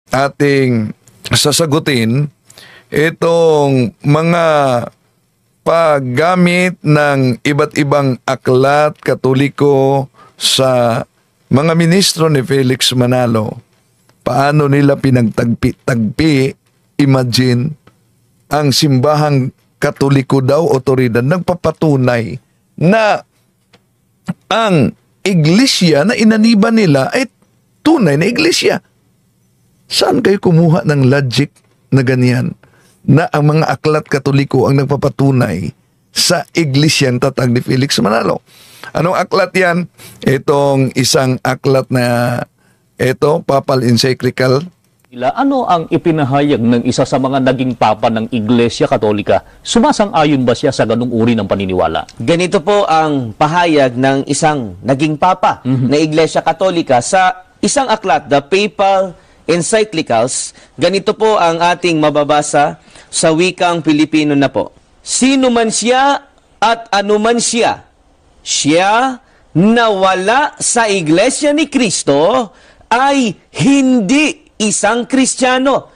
ating sasagutin itong mga paggamit ng iba't ibang aklat Katoliko sa mga ministro ni Felix Manalo. Paano nila pinagtagpi-tagpi, imagine, ang simbahang Katoliko daw, otoridad, nagpapatunay na ang iglesia na inaniba nila ay tunay na iglesia. Saan kayo kumuha ng logic na ganyan? Na ang mga aklat Katoliko ang nagpapatunay sa iglesyang tatag ni Felix Manalo. Anong aklat yan? Itong isang aklat na Papal Encyclical. Ano ang ipinahayag ng isa sa mga naging papa ng Iglesia Katolika? Sumasang-ayon ba siya sa ganung uri ng paniniwala? Ganito po ang pahayag ng isang naging papa na Iglesia Katolika sa isang aklat, the Papal Encyclicals. Ganito po ang ating mababasa sa wikang Pilipino na po. Sino man siya at anuman siya, siya na wala sa Iglesia ni Kristo ay hindi isang Kristiyano.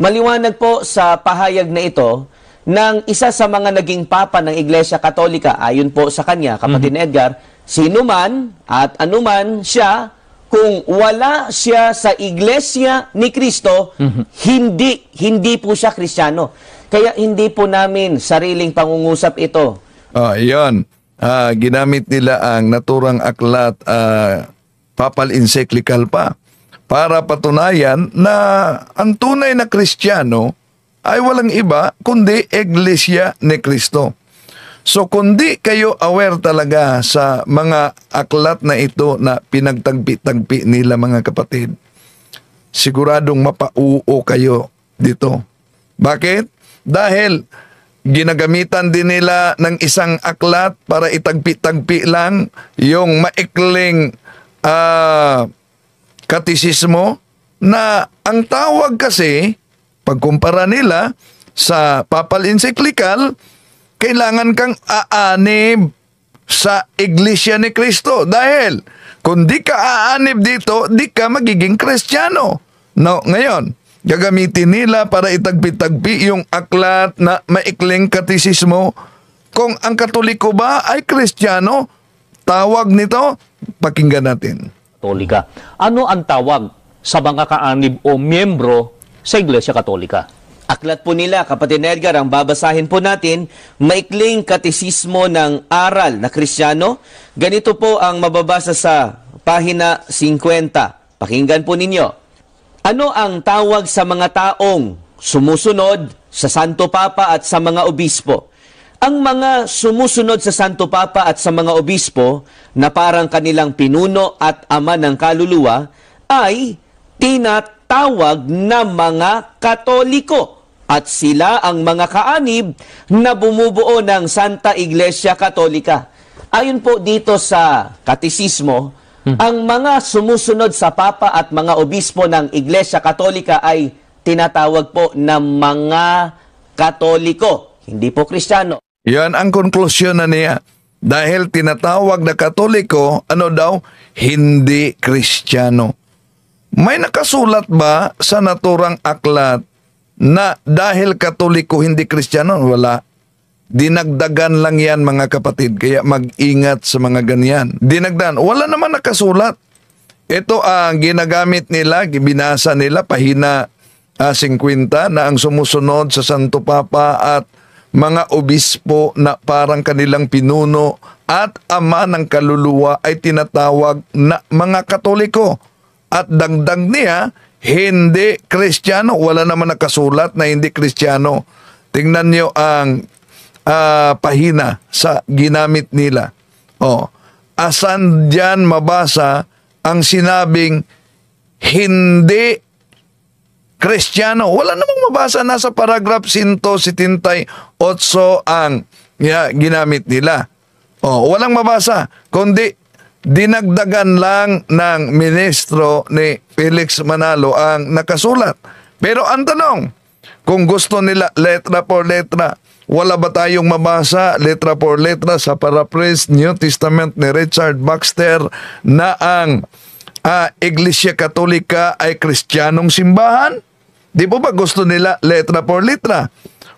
Maliwanag po sa pahayag na ito ng isa sa mga naging papa ng Iglesia Katolika, ayon po sa kanya, Kapatid Edgar, sino man at anuman siya, kung wala siya sa Iglesia ni Kristo, hindi po siya Kristiyano. Kaya hindi po namin sariling pangungusap ito. Iyon. Ginamit nila ang naturang aklat, Papal Encyclical pa, para patunayan na ang tunay na Kristiyano ay walang iba kundi Iglesia ni Kristo. So kundi kayo aware talaga sa mga aklat na ito na pinagtagpi-tagpi nila, mga kapatid, siguradong mapauo kayo dito. Bakit? Dahil ginagamitan din nila ng isang aklat para itagpi-tagpi lang yung maikling katisismo, na ang tawag kasi, pagkumpara nila sa Papal Encyclical, kailangan kang aanib sa Iglesia ni Kristo. Dahil kung di ka aanib dito, di ka magiging Kristiyano. No, ngayon, gagamitin nila para itagpi-tagpi yung aklat na maikling katisismo. Kung ang Katoliko ba ay Kristiyano, tawag nito, pakinggan natin. Katolika. Ano ang tawag sa mga kaanib o miyembro sa Iglesia Katolika? Aklat po nila, Kapatid Edgar, ang babasahin po natin, maikling katisismo ng aral na Kristiyano. Ganito po ang mababasa sa pahina 50. Pakinggan po ninyo. Ano ang tawag sa mga taong sumusunod sa Santo Papa at sa mga obispo? Ang mga sumusunod sa Santo Papa at sa mga obispo na parang kanilang pinuno at ama ng kaluluwa ay tinatawag na mga Katoliko, at sila ang mga kaanib na bumubuo ng Santa Iglesia Katolika. Ayon po dito sa katisismo, ang mga sumusunod sa Papa at mga obispo ng Iglesia Katolika ay tinatawag po na mga Katoliko, hindi po Kristiyano. Yan ang konklusyon na niya. Dahil tinatawag na Katoliko, ano daw? Hindi Kristiyano. May nakasulat ba sa naturang aklat na dahil Katoliko hindi Kristiyano? Wala. Dinagdagan lang yan, mga kapatid. Kaya mag-ingat sa mga ganyan. Dinagdagan. Wala naman nakasulat. Ito ang ginagamit nila, binasa nila, pahina 50, na ang sumusunod sa Santo Papa at mga obispo na parang kanilang pinuno at ama ng kaluluwa ay tinatawag na mga Katoliko. At dagdag niya, hindi Kristiyano. Wala naman nakasulat na hindi Kristiyano. Tingnan nyo ang pahina sa ginamit nila. Asan diyan mabasa ang sinabing hindi Kristiyano? Wala namang mabasa, nasa paragraph 178 ang ginamit nila. Walang mabasa, kundi dinagdagan lang ng ministro ni Felix Manalo ang nakasulat. Pero ang tanong, kung gusto nila letra por letra, wala ba tayong mabasa letra por letra sa Paraphrase New Testament ni Richard Baxter na ang Iglesia Katolika ay Kristiyanong simbahan? Di po ba gusto nila letra por letra?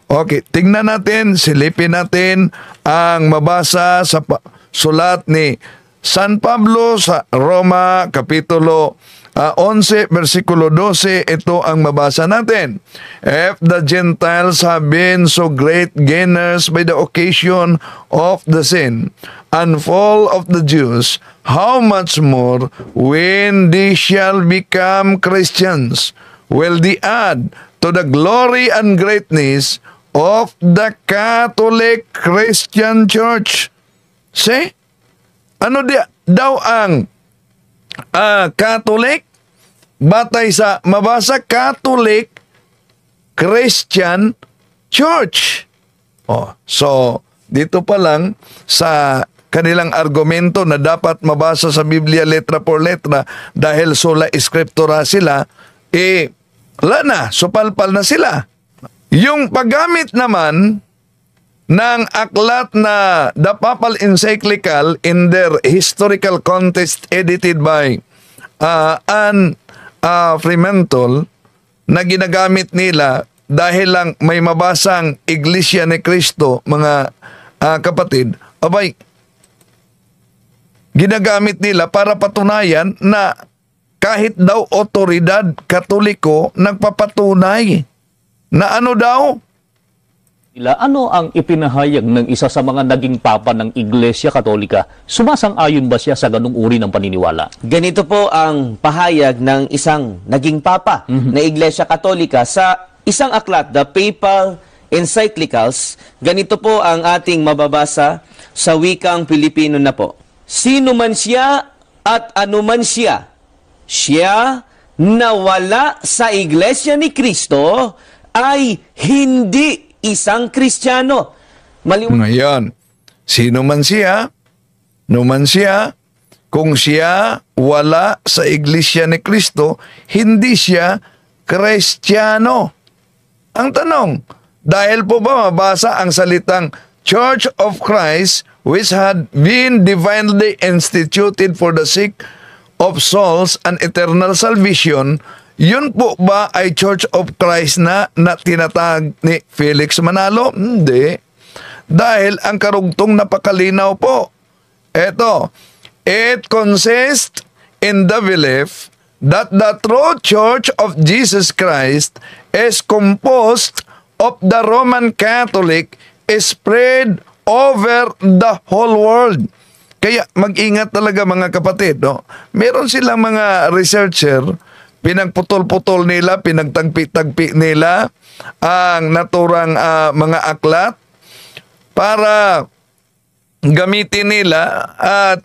Okay, tingnan natin, silipin natin ang mabasa sa sulat ni San Pablo sa Roma, Kapitulo 11, versikulo 12, ito ang mabasa natin. If the Gentiles have been so great gainers by the occasion of the sin and fall of the Jews, how much more when they shall become Christians will they add to the glory and greatness of the Catholic Christian Church? See? Ano daw ang Catholic? Batay sa mabasa, Catholic Christian Church. So dito pa lang sa kanilang argumento na dapat mabasa sa Biblia letra por letra dahil sola scriptura sila, wala na, supalpal na sila. Yung paggamit naman ng aklat na The Papal Encyclical in their historical context edited by Anne Fremantle na ginagamit nila dahil lang may mabasang Iglesia ni Cristo, mga kapatid, abay, ginagamit nila para patunayan na kahit daw otoridad Katoliko nagpapatunay na ano daw? Ano ang ipinahayag ng isa sa mga naging papa ng Iglesia Katolika? Sumasang-ayon ba siya sa ganung uri ng paniniwala? Ganito po ang pahayag ng isang naging papa na Iglesia Katolika sa isang aklat, The Papal Encyclicals. Ganito po ang ating mababasa sa wikang Pilipino na po. Sino man siya at ano man siya, siya na wala sa Iglesia ni Cristo ay hindi isang Kristiyano. Ngayon, sino man siya, kung siya wala sa Iglesia ni Cristo, hindi siya Kristiyano. Ang tanong, dahil po ba mabasa ang salitang Church of Christ which had been divinely instituted for the sake of souls and eternal salvation, yun po ba ay Church of Christ na tinatag ni Felix Manalo? Hindi. Dahil ang karugtong napakalinaw po. Eto, it consists in the belief that the true Church of Jesus Christ is composed of the Roman Catholic spread over the whole world. Kaya mag-ingat talaga mga kapatid. No? Meron silang mga researcher, pinagputol-putol nila, pinagtagpi-tagpi nila ang naturang mga aklat para gamitin nila at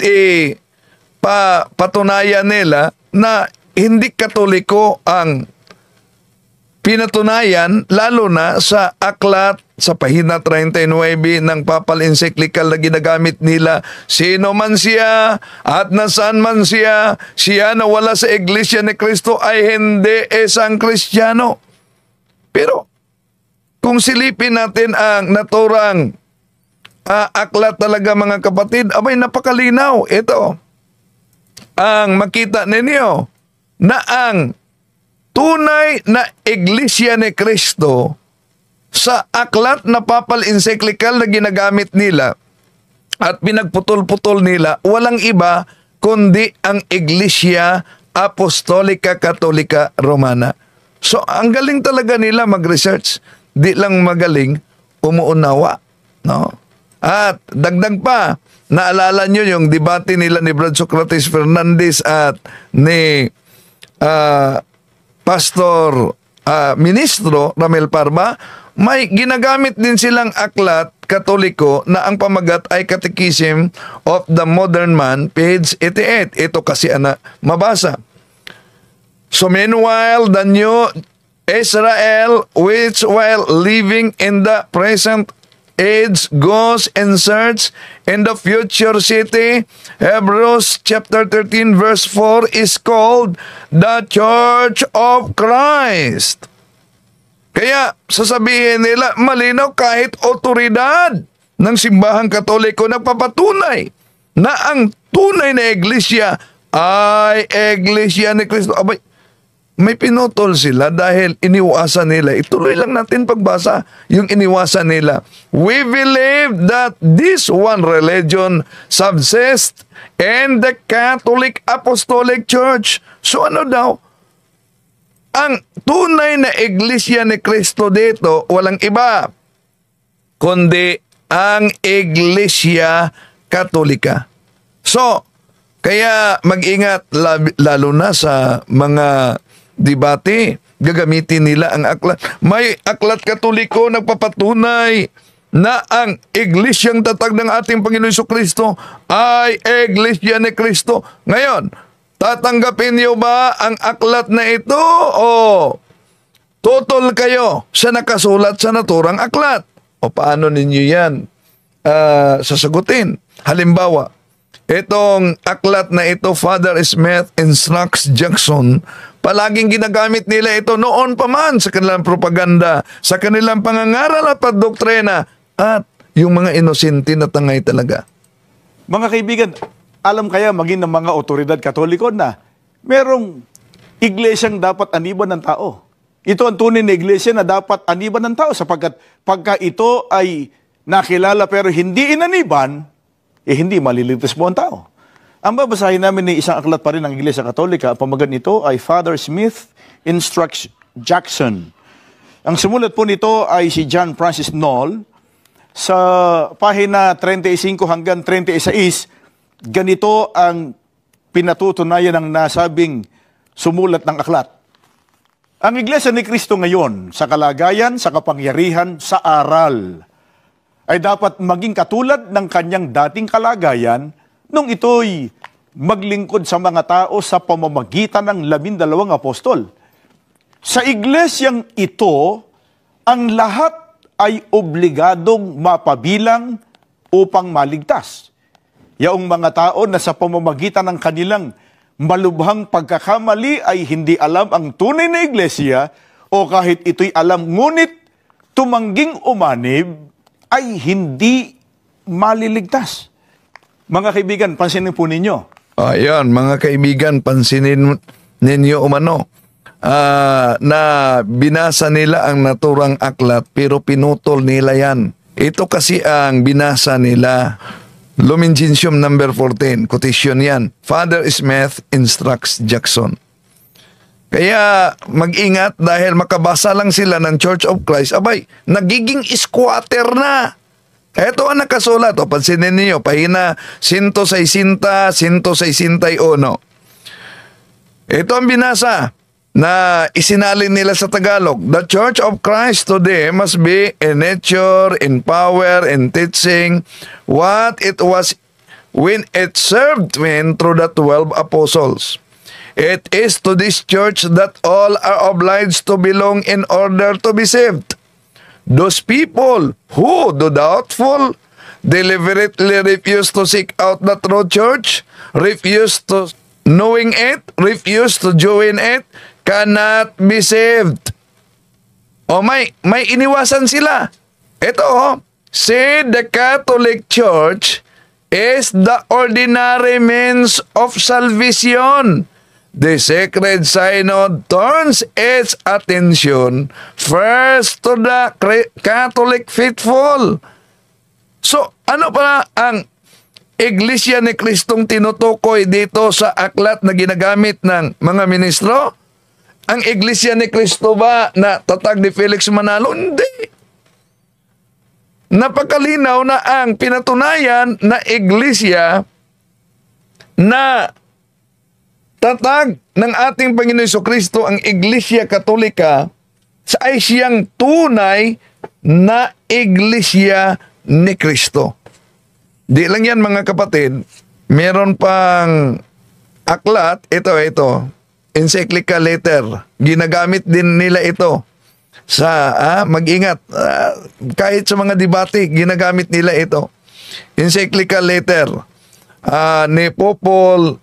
patunayan nila na hindi Katoliko ang pinatunayan, lalo na sa aklat sa pahina 39 ng Papal Encyclical na ginagamit nila. Sino man siya at nasaan man siya, siya na wala sa Iglesia ni Cristo ay hindi isang Kristiyano. Pero kung silipin natin ang naturang aklat talaga mga kapatid, abay napakalinaw. Ito ang makita ninyo na ang tunay na Iglesia ni Cristo sa aklat na Papal Encyclical na ginagamit nila at pinagputol-putol nila, walang iba kundi ang Iglesia Apostolica Katolika Romana. So, ang galing talaga nila mag-research. Di lang magaling, umuunawa. No? At dagdag pa, naalala nyo yung debate nila ni Brad Socrates Fernandez at ni Pastor Ministro Ramel Parma, may ginagamit din silang aklat Katoliko na ang pamagat ay Catechism of the Modern Man, page 88. Ito kasi mabasa. So meanwhile, the new Israel, which while living in the present age goes in search in the future city, Hebrews chapter 13 verse 4 is called the Church of Christ. Kaya sasabihin nila, malinaw kahit otoridad ng simbahang Katoliko nagpapatunay na ang tunay na iglesia ay Iglesia ni Cristo. Abay, may pinutol sila dahil iniwasan nila. Ituloy lang natin pagbasa yung iniwasan nila. We believe that this one religion subsists in the Catholic Apostolic Church. So ano daw? Ang tunay na Iglesia ni Cristo dito, walang iba, kundi ang Iglesia Katolika. So, kaya mag-ingat lalo na sa mga debate, gagamitin nila ang aklat. May aklat Katoliko nagpapatunay na ang Iglesyang tatag ng ating Panginoon Jesucristo ay Iglesia ni Cristo. Ngayon, tatanggapin niyo ba ang aklat na ito o tutol kayo sa nakasulat sa naturang aklat? O paano ninyo yan sasagutin? Halimbawa, itong aklat na ito, Father Smith Instructs Jackson, palaging ginagamit nila ito noon pa man sa kanilang propaganda, sa kanilang pangangaral at pagdoktrina, at yung mga inosente na tangay talaga. Mga kaibigan, alam kaya maging ng mga otoridad Katoliko na merong iglesyang dapat aniban ng tao. Ito ang tunay na iglesia na dapat aniban ng tao sapagkat pagka ito ay nakilala pero hindi inaniban, hindi maliligtas mo ang tao. Ang babasahin namin ni isang aklat pa rin ng Iglesia Katolika, pamagat nito ay Father Smith Instructs Jackson. Ang sumulat po nito ay si John Francis Knoll. Sa pahina 35 hanggang 36, ganito ang pinatutunayan ng nasabing sumulat ng aklat. Ang Iglesia ni Cristo ngayon, sa kalagayan, sa kapangyarihan, sa aral, ay dapat maging katulad ng kanyang dating kalagayan nung ito'y maglingkod sa mga tao sa pamamagitan ng 12 apostol. Sa iglesyang ito, ang lahat ay obligadong mapabilang upang maligtas. Yaong mga tao na sa pamamagitan ng kanilang malubhang pagkakamali ay hindi alam ang tunay na iglesia o kahit ito'y alam ngunit tumangging umanib ay hindi maliligtas. Mga kaibigan, pansinin po ninyo. Ayan, mga kaibigan, pansinin ninyo umano na binasa nila ang naturang aklat pero pinutol nila yan. Ito kasi ang binasa nila. Lumen Gentium number 14, quotation yan. Father Smith Instructs Jackson. Kaya mag-ingat dahil makabasa lang sila ng Church of Christ, abay, nagiging squatter na. Ito ang nakasulat. O, pansinin niyo, pahina 160, 161. Ito ang binasa na isinalin nila sa Tagalog. The Church of Christ today must be in nature, in power, in teaching, what it was when it served men through the 12 apostles. It is to this church that all are obliged to belong in order to be saved. Those people who, though doubtful, deliberately refuse to seek out the true church, refuse to knowing it, refuse to join it, cannot be saved. O may iniwasan sila. Ito, say the Catholic Church is the ordinary means of salvation. The Sacred Synod turns its attention first to the Catholic faithful. So, ano pa ang Iglesia ni Kristong tinutukoy dito sa aklat na ginagamit ng mga ministro? Ang Iglesia ni Cristo ba na tatag ni Felix Manalo? Hindi. Napakalinaw na ang pinatunayan na Iglesia na tatag ng ating Panginoon Jesucristo, ang Iglesia Katolika, ay siyang tunay na Iglesia ni Cristo. Di lang yan mga kapatid, meron pang aklat, ito, encyclical letter. Ginagamit din nila ito sa, mag-ingat, kahit sa mga debate, ginagamit nila ito. Encyclical letter ni Popol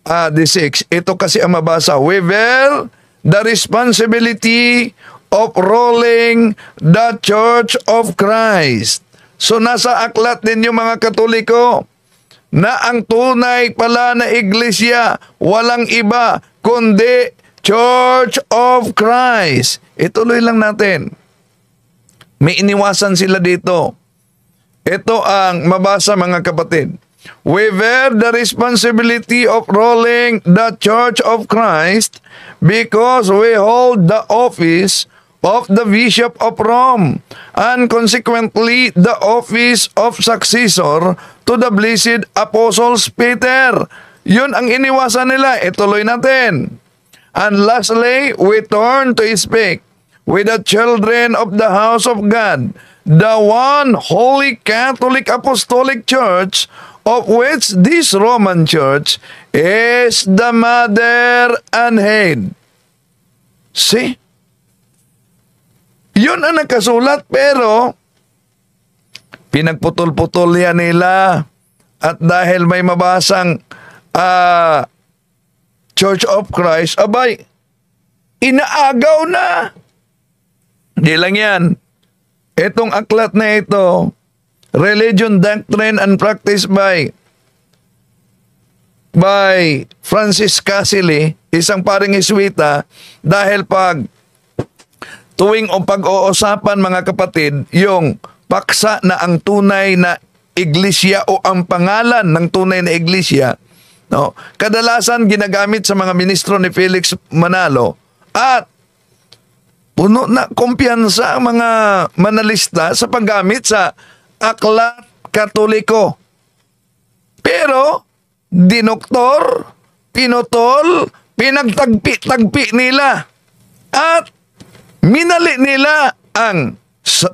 the 6. Ito kasi ang mabasa. We bear the responsibility of ruling the Church of Christ. So nasa aklat ninyo mga Katoliko, na ang tunay pala na iglesia walang iba kundi Church of Christ. Ituloy lang natin. May iniwasan sila dito. Ito ang mabasa, mga kapatid. We bear the responsibility of ruling the Church of Christ because we hold the office of the Bishop of Rome and consequently the office of successor to the blessed Apostles Peter. Yun ang iniwasan nila. Ituloy natin. And lastly, we turn to speak with the children of the house of God, the one holy Catholic Apostolic Church, of which this Roman Church is the mother and head. See? Yun ang nakasulat, pero pinagputol-putol yan nila. At dahil may mabasang Church of Christ, abay, inaagaw na. Di lang yan. Itong aklat na ito, Religion, Doctrine, and Practice by Francis Cassily, isang paring Jesuita, dahil pag tuwing o pag-uusapan, mga kapatid, yung paksa na ang tunay na iglesia o ang pangalan ng tunay na iglesia, no, kadalasan ginagamit sa mga ministro ni Felix Manalo at puno na kumpiyansa ang mga manalista sa paggamit sa aklat Katoliko. Pero dinoktor, pinutol, pinagtagpi-tagpi nila at minali nila ang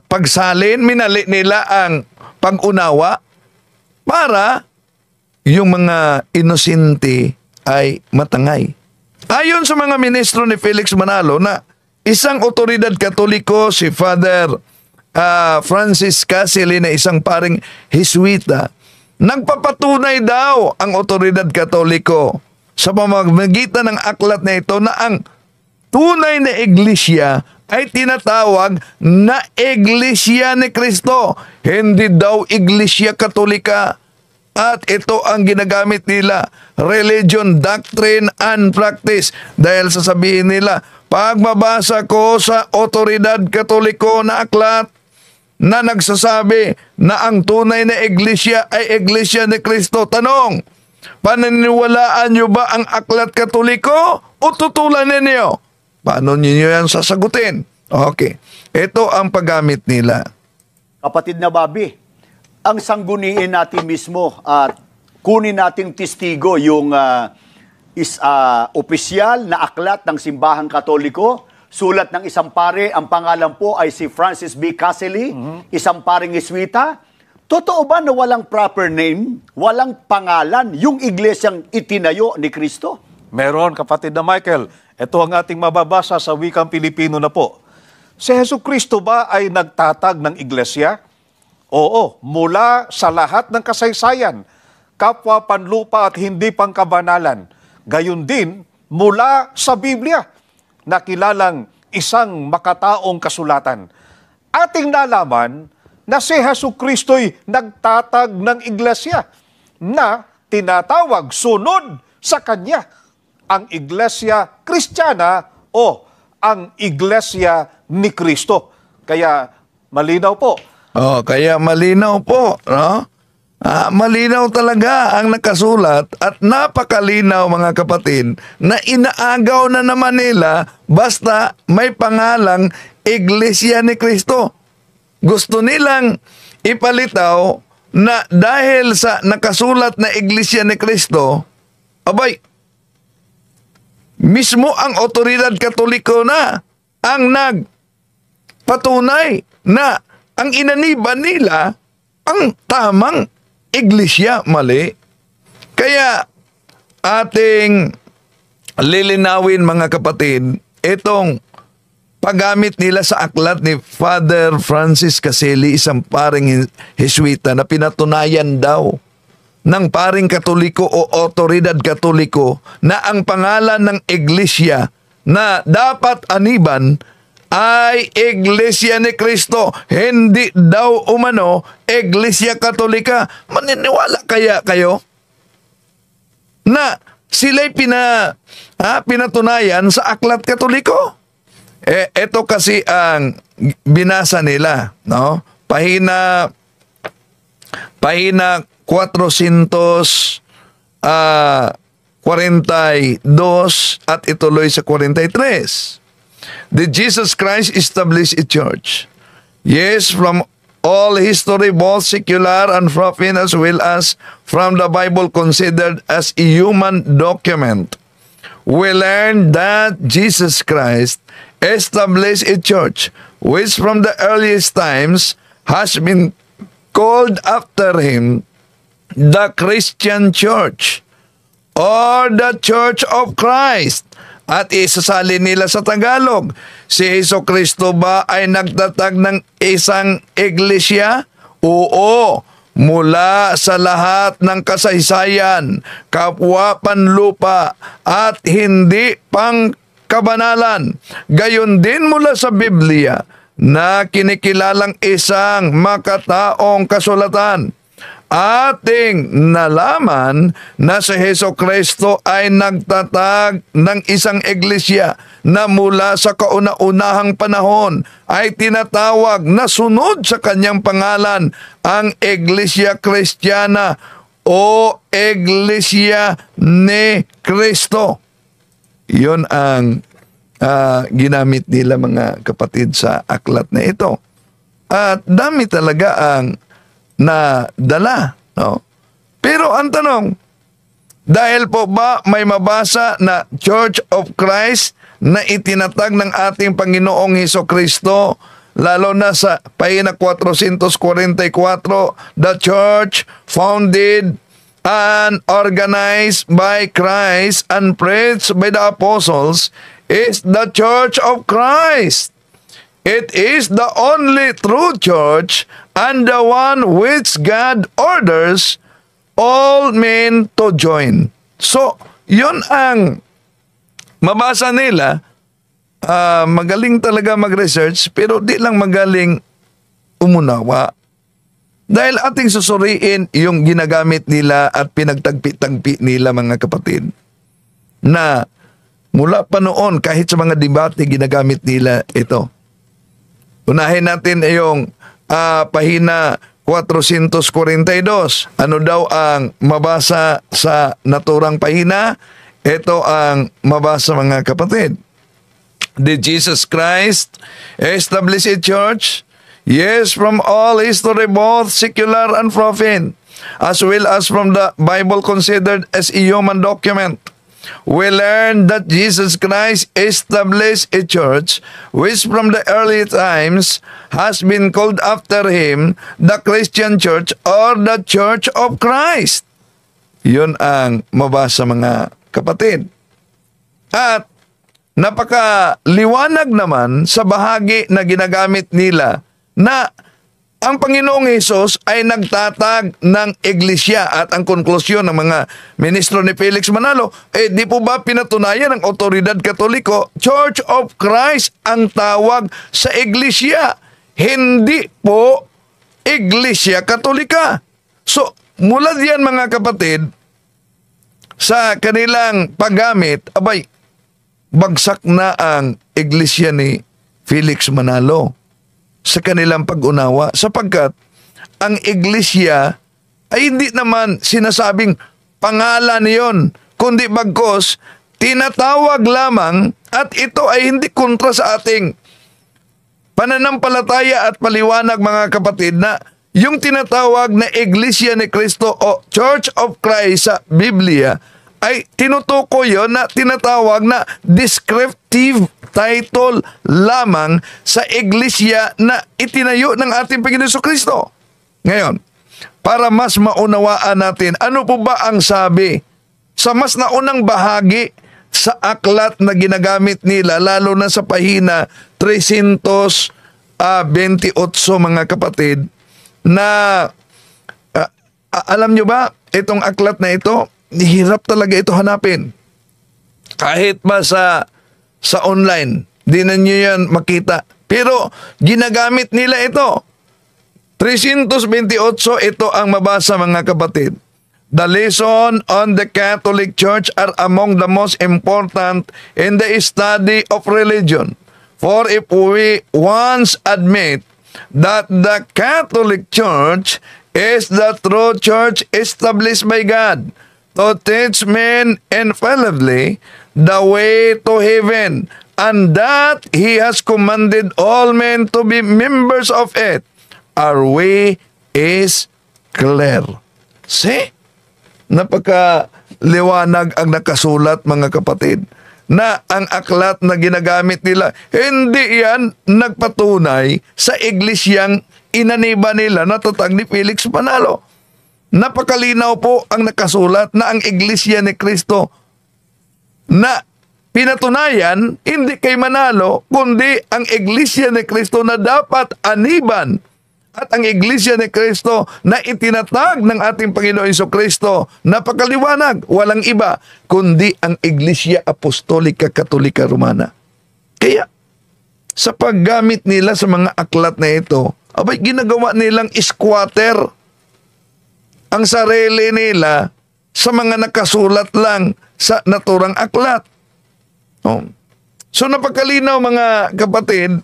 pagsalin, minali nila ang pag-unawa para yung mga inosente ay matangay. Ayon sa mga ministro ni Felix Manalo na isang otoridad Katoliko, si Father Francis Cassily na isang paring Jesuita, nagpapatunay daw ang otoridad Katoliko sa pamamagitan ng aklat na ito na ang tunay na iglesia ay tinatawag na Iglesia ni Cristo, hindi daw Iglesia Katolika. At ito ang ginagamit nila, Religion, Doctrine, and Practice. Dahil sasabihin nila, pagbabasa ko sa otoridad Katoliko na aklat na nagsasabi na ang tunay na iglesia ay Iglesia ni Cristo. Tanong, paniniwalaan nyo ba ang aklat Katoliko o tutulan ninyo? Paano ninyo yan sasagutin? Okay, ito ang paggamit nila. Kapatid na Bobby, ang sangguniin natin mismo at kunin nating testigo yung opisyal na aklat ng Simbahang Katoliko, sulat ng isang pare, ang pangalan po ay si Francis B. Cassily, isang paring Jesuita. Totoo ba na walang proper name, walang pangalan, yung iglesyang itinayo ni Kristo? Meron, kapatid na Michael. Ito ang ating mababasa sa wikang Pilipino na po. Si Jesucristo ba ay nagtatag ng iglesia? Oo, mula sa lahat ng kasaysayan, kapwa panlupa at hindi pangkabanalan. Gayon din, mula sa Biblia, na kilalang isang makataong kasulatan. Ating nalaman na si Jesucristo'y nagtatag ng iglesia na tinatawag sunod sa Kanya, ang Iglesia Kristiyana o ang Iglesia ni Kristo. Kaya malinaw po. Kaya malinaw po, no? Malinaw talaga ang nakasulat at napakalinaw, mga kapatid, na inaagaw na naman nila basta may pangalang Iglesia ni Kristo. Gusto nilang ipalitaw na dahil sa nakasulat na Iglesia ni Kristo, abay, mismo ang otoridad Katoliko na ang nagpatunay na ang inaniban nila ang tamang iglesia, mali. Kaya ating lilinawin, mga kapatid, itong paggamit nila sa aklat ni Father Francis Cassily, isang paring Jesuita na pinatunayan daw ng paring Katoliko o otoridad Katoliko na ang pangalan ng iglesia na dapat aniban ay Iglesia ni Cristo, hindi daw umano Iglesia Katolika. Maniniwala kaya kayo na sila'y pinatunayan sa Aklat Katoliko. Ito kasi ang binasa nila, no? Pahina 442 at ituloy sa 43. Did Jesus Christ establish a church? Yes, from all history, both secular and profane, as well as from the Bible considered as a human document, we learn that Jesus Christ established a church, which from the earliest times has been called after him the Christian Church or the Church of Christ. At isasalin nila sa Tagalog, si Jesucristo ba ay nagtatag ng isang iglesia? Oo, mula sa lahat ng kasaysayan, kapwa panlupa at hindi pangkabanalan. Gayon din mula sa Biblia na kinikilalang isang makataong kasulatan. Ating nalaman na si Jesucristo ay nagtatag ng isang iglesia na mula sa kauna-unahang panahon ay tinatawag na sunod sa kanyang pangalan ang Iglesia Kristiyana o Iglesia ni Kristo. Yun ang ginamit nila, mga kapatid, sa aklat na ito. At dami talaga ang na dala, no? Pero ang tanong, dahil po ba may mabasa na Church of Christ na itinatag ng ating Panginoong Hesukristo, lalo na sa pahina 444, the church founded and organized by Christ and preached by the apostles is the Church of Christ. It is the only true church and the one which God orders all men to join. So, yun ang mabasa nila. Magaling talaga mag-research, pero di lang magaling umunawa. Dahil ating susuriin yung ginagamit nila at pinagtagpi-tagpi nila, mga kapatid, na mula pa noon, kahit sa mga debate, ginagamit nila ito. Unahin natin yung pahina 442. Ano daw ang mabasa sa naturang pahina? Ito ang mabasa, mga kapatid. Did Jesus Christ establish a church? Yes, from all history, both secular and profane, as well as from the Bible considered as a human document. We learn that Jesus Christ established a church which from the early times has been called after him the Christian Church or the Church of Christ. Yun ang mabasa, mga kapatid. At napakaliwanag naman sa bahagi na ginagamit nila na ang Panginoong Hesus ay nagtatag ng iglesia, at ang konklusyon ng mga ministro ni Felix Manalo, di po ba pinatunayan ng Otoridad Katoliko, Church of Christ ang tawag sa iglesia, hindi po Iglesia Katolika. So, mula diyan, mga kapatid, sa kanilang paggamit, abay, bagsak na ang iglesia ni Felix Manalo sa kanilang pag-unawa, sapagkat ang iglesia ay hindi naman sinasabing pangalan yon, kundi bagkos tinatawag lamang, at ito ay hindi kontra sa ating pananampalataya at paliwanag, mga kapatid, na yung tinatawag na Iglesia ni Kristo o Church of Christ sa Biblia ay tinutukoy yon na tinatawag na descriptive title lamang sa iglesia na itinayo ng ating Panginoon Jesucristo. Ngayon, para mas maunawaan natin, ano po ba ang sabi sa mas naunang bahagi sa aklat na ginagamit nila, lalo na sa pahina 328, mga kapatid, na alam nyo ba, itong aklat na ito, hirap talaga ito hanapin. Kahit ba sa online, di na nyo yan makita. Pero ginagamit nila ito. 328, ito ang mabasa, mga kapatid. The lesson on the Catholic Church are among the most important in the study of religion. For if we once admit that the Catholic Church is the true church established by God to teach men infallibly the way to heaven, and that He has commanded all men to be members of it, our way is clear. See? Napakaliwanag ang nakasulat, mga kapatid, na ang aklat na ginagamit nila, hindi yan nagpatunay sa iglesyang inaniba nila na tatag ni Felix Manalo. Napakalinaw po ang nakasulat na ang iglesia ni Kristo na pinatunayan hindi kay Manalo, kundi ang iglesia ni Kristo na dapat aniban. At ang iglesia ni Kristo na itinatag ng ating Panginoon Jesucristo, napakaliwanag, walang iba, kundi ang Iglesia Apostolika Katolika Romana. Kaya, sa paggamit nila sa mga aklat na ito, abay ginagawa nilang squatter ang sarili nila sa mga nakasulat lang sa naturang aklat. Oh. So napakalinaw, mga kapatid,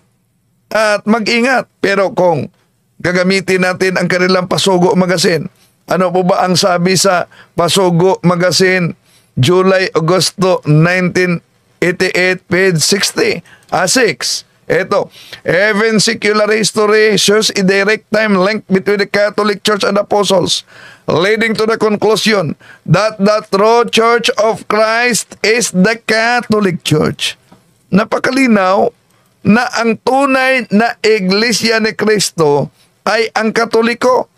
at mag-ingat. Pero kung gagamitin natin ang kanilang Pasugo Magazine. Ano po ba ang sabi sa Pasugo Magazine, July-Agosto 1988, page 60? 6. Ito, even secular history shows a direct time link between the Catholic Church and Apostles, leading to the conclusion that the true Church of Christ is the Catholic Church. Napakalinaw na ang tunay na Iglesia ni Kristo ay ang Katoliko.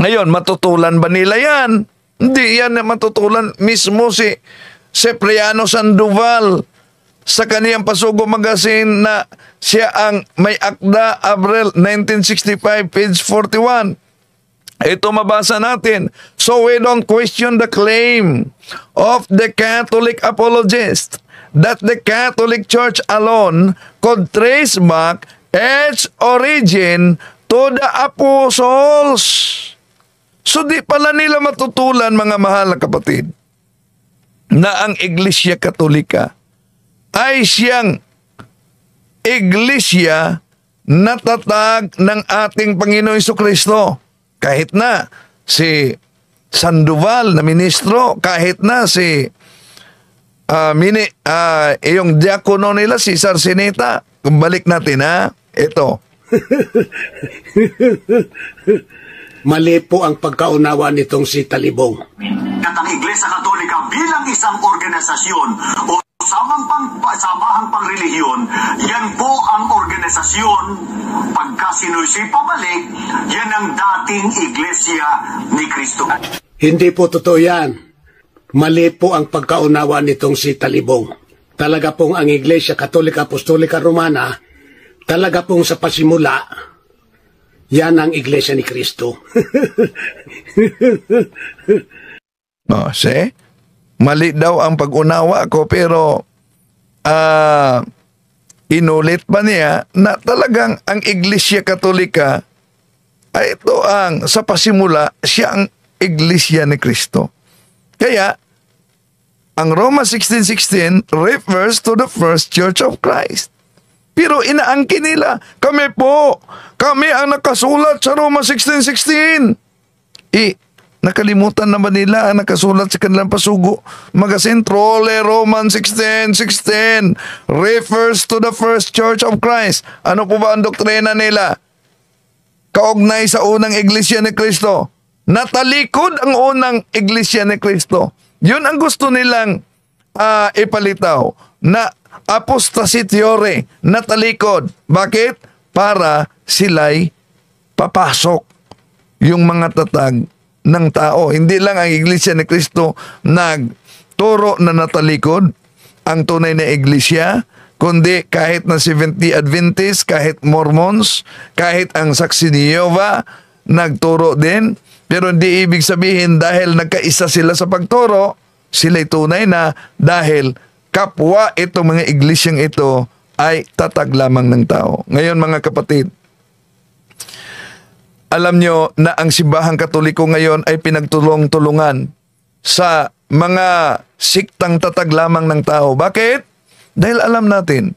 Ngayon, matutulan ba nila yan? Hindi yan matutulan. Mismo si Cipriano Sandoval sa kaniyang Pasugo Magazine na siya ang may akda, Abril 1965, page 41. Ito mabasa natin. So we don't question the claim of the Catholic apologist that the Catholic Church alone could trace back its origin to the apostles. So di pala nila matutulan, mga mahal na kapatid, na ang Iglesia Katolika ay siyang iglesia na tatag ng ating Panginoon Jesucristo. Kahit na si Sandoval na ministro, kahit na si yung diakono nila, si Sarcineta. Balik natin, ha? Ito. Mali po ang pagkaunawa nitong si Talibong. At ang Iglesia Katolika bilang isang organisasyon o samahang pangrelihiyon, yan po ang organisasyon. Pagka sinusi pabalik, yan ang dating Iglesia ni Kristo. Hindi po totoo yan. Mali po ang pagkaunawa nitong si Talibong. Talaga pong ang Iglesia Katolika Apostolika Romana, talaga pong sa pasimula, yan ang Iglesia ni Kristo. See? Mali daw ang pag-unawa ko, pero inulit pa niya na talagang ang Iglesia Katolika ay ito ang sa pasimula, siya ang Iglesia ni Kristo. Kaya, ang Roma 16:16 refers to the first Church of Christ. Pero inaangkin nila, kami ang nakasulat sa Roma 16:16. Nakalimutan naman nila ang nakasulat sa kanilang Pasugo Magazine. Trole Roman 16:16 refers to the first Church of Christ. Ano po ba ang doktrina nila? Kaugnay sa unang Iglesia ni Kristo. Natalikod ang unang Iglesia ni Kristo. Yun ang gusto nilang ipalitaw na apostasy theory, natalikod. Bakit? Para sila'y papasok yung mga tatag ng tao. Hindi lang ang Iglesia ni Kristo nagturo na natalikod ang tunay na Iglesia, kundi kahit na Seventh-day Adventist, kahit Mormons, kahit ang Saksi ni Jehovah, nagturo din. Pero hindi ibig sabihin dahil nagkaisa sila sa pagturo, sila'y tunay na, dahil kapwa itong mga iglesyang ito ay tatag lamang ng tao. Ngayon, mga kapatid, alam nyo na ang simbahang Katoliko ngayon ay pinagtulong-tulungan sa mga siktang tatag lamang ng tao. Bakit? Dahil alam natin,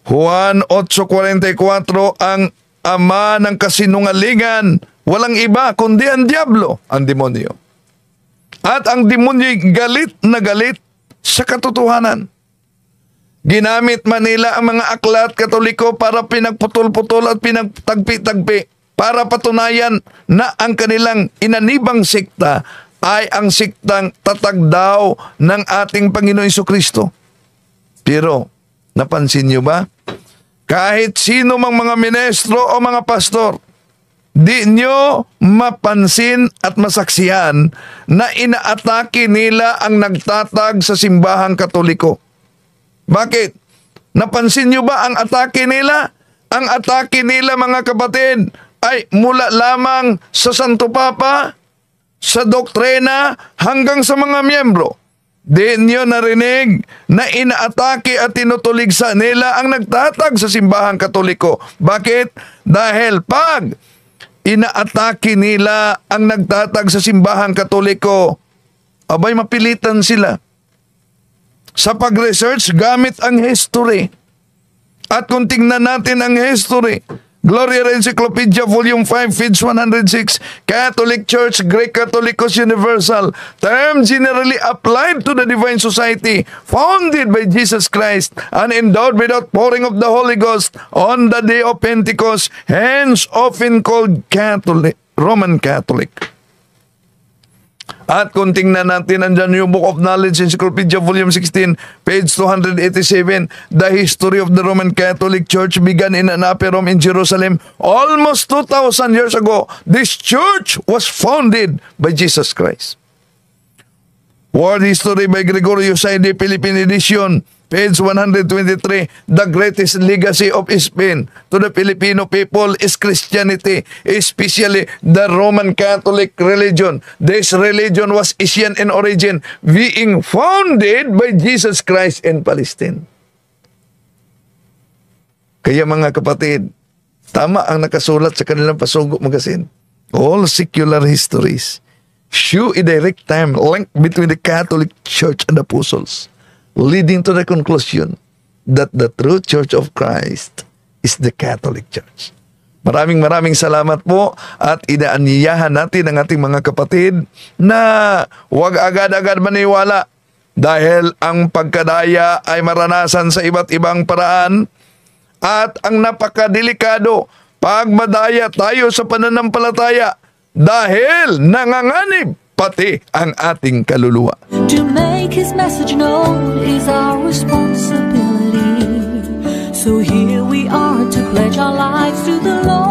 Juan 8:44, ang ama ng kasinungalingan, walang iba kundi ang diablo, ang demonyo. At ang demonyo galit na galit sa katotohanan. Ginamit man nila ang mga aklat Katoliko para pinagputol-putol at pinagtagpi-tagpi para patunayan na ang kanilang inanibang sekta ay ang siktang tatag daw ng ating Panginoon Jesucristo. Pero, napansin nyo ba? Kahit sino mang mga ministro o mga pastor, di nyo mapansin at masaksihan na inaatake nila ang nagtatag sa simbahang Katoliko. Bakit? Napansin nyo ba ang atake nila? Ang atake nila, mga kapatid, ay mula lamang sa Santo Papa, sa doktrina, hanggang sa mga miyembro. Di nyo narinig na inaatake at tinutuligsa nila ang nagtatag sa simbahang Katoliko. Bakit? Dahil pag inaatake nila ang nagtatag sa simbahang Katoliko, abay mapilitan sila sa pag-research gamit ang history. At kung tingnan natin ang history, Gloria Encyclopedia Volume 5, page 106, Catholic Church, Greek Catholicos Universal, term generally applied to the Divine Society, founded by Jesus Christ, and endowed with outpouring of the Holy Ghost on the day of Pentecost, hence often called Catholic, Roman Catholic. At kung tingnan natin andyan yung Book of Knowledge, Encyclopedia Volume 16, page 287, the history of the Roman Catholic Church began in an upper room in Jerusalem almost 2,000 years ago. This church was founded by Jesus Christ. World History by Gregorio Saide, Philippine Edition, page 123, the greatest legacy of Spain to the Filipino people is Christianity, especially the Roman Catholic religion. This religion was Asian in origin, being founded by Jesus Christ in Palestine. Kaya mga kapatid, tama ang nakasulat sa kanilang Pasugo Magazine. All secular histories show a direct time link between the Catholic Church and the Apostles, leading to the conclusion that the true Church of Christ is the Catholic Church. Maraming salamat po at inaanyayahan natin ang ating mga kapatid na huwag agad-agad maniwala dahil ang pagkadaya ay maranasan sa iba't ibang paraan at ang napakadelikado pag madaya tayo sa pananampalataya dahil nanganganib pati ang ating kaluluwa. To make His message known is our responsibility. So here we are to pledge our lives to the Lord.